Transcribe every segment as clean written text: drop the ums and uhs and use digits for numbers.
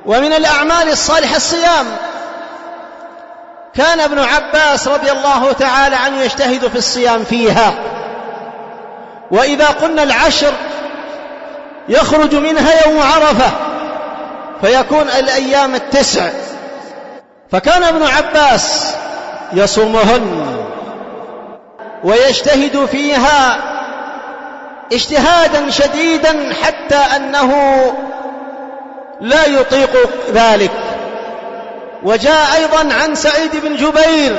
ومن الأعمال الصالحة الصيام. كان ابن عباس رضي الله تعالى عنه يجتهد في الصيام فيها. وإذا قلنا العشر يخرج منها يوم عرفة فيكون الأيام 9، فكان ابن عباس يصومهن ويجتهد فيها اجتهادا شديدا حتى أنه لا يطيق ذلك. وجاء أيضا عن سعيد بن جبير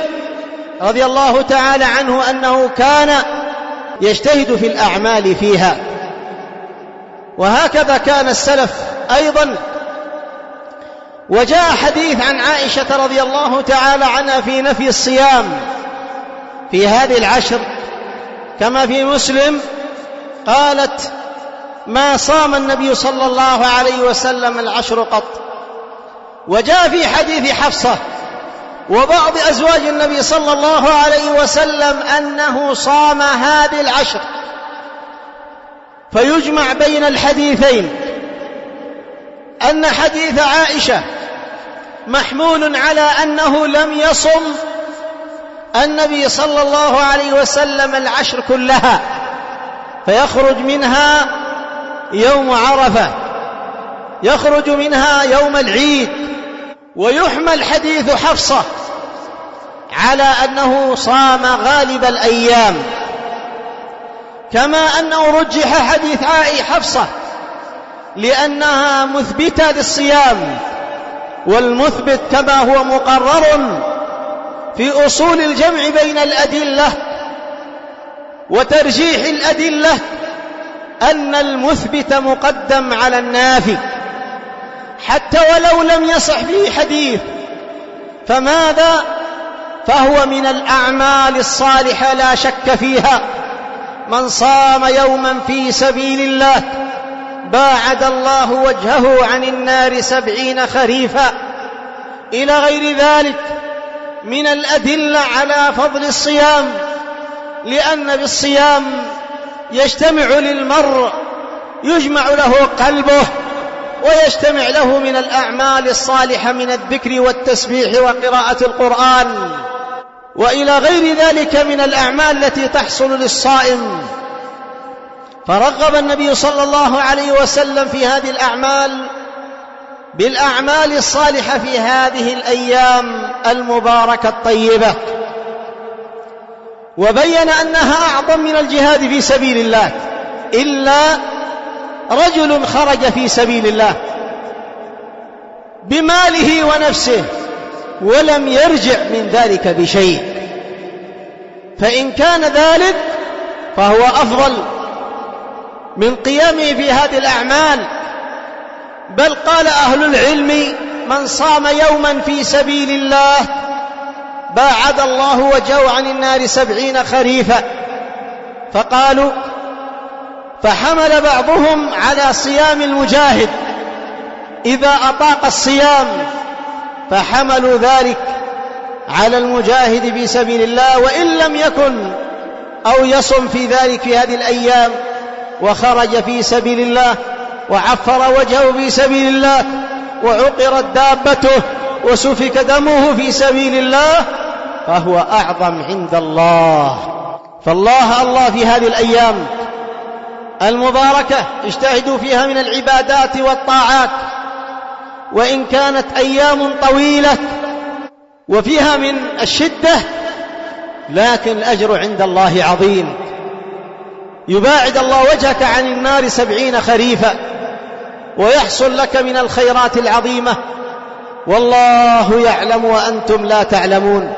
رضي الله تعالى عنه أنه كان يجتهد في الأعمال فيها. وهكذا كان السلف أيضا. وجاء حديث عن عائشة رضي الله تعالى عنها في نفي الصيام في هذه العشر كما في مسلم، قالت: ما صام النبي صلى الله عليه وسلم العشر قط. وجاء في حديث حفصة وبعض أزواج النبي صلى الله عليه وسلم أنه صام هذه العشر، فيجمع بين الحديثين أن حديث عائشة محمول على أنه لم يصم النبي صلى الله عليه وسلم العشر كلها، فيخرج منها يوم عرفة، يخرج منها يوم العيد. ويحمل حديث حفصة على أنه صام غالب الأيام، كما أنه رجح حديث حفصة لأنها مثبتة للصيام، والمثبت كما هو مقرر في أصول الجمع بين الأدلة وترجيح الأدلة أن المثبت مقدم على النافي، حتى ولو لم يصح فيه حديث فماذا؟ فهو من الأعمال الصالحة لا شك فيها. من صام يوما في سبيل الله باعد الله وجهه عن النار 70 خريفا، إلى غير ذلك من الأدلة على فضل الصيام، لأن بالصيام يجتمع للمرء، يجمع له قلبه ويجتمع له من الأعمال الصالحة من الذكر والتسبيح وقراءة القرآن وإلى غير ذلك من الأعمال التي تحصل للصائم. فرغب النبي صلى الله عليه وسلم في هذه الأعمال بالأعمال الصالحة في هذه الأيام المباركة الطيبة، وبين أنها أعظم من الجهاد في سبيل الله. إلا رجل خرج في سبيل الله بماله ونفسه ولم يرجع من ذلك بشيء، فإن كان ذلك فهو أفضل من قيامه في هذه الأعمال. بل قال أهل العلم: من صام يوما في سبيل الله باعد الله وجهه عن النار 70 خريفا. فقالوا فحمل بعضهم على صيام المجاهد إذا أطاق الصيام، فحملوا ذلك على المجاهد في سبيل الله وإن لم يكن أو يصم في ذلك في هذه الأيام، وخرج في سبيل الله وعفر وجهه في سبيل الله وعقرت دابته وسفك دمه في سبيل الله فهو أعظم عند الله. فالله في هذه الأيام المباركة اجتهدوا فيها من العبادات والطاعات، وإن كانت أيام طويلة وفيها من الشدة لكن الأجر عند الله عظيم. يباعد الله وجهك عن النار 70 خريفا ويحصل لك من الخيرات العظيمة، والله يعلم وأنتم لا تعلمون.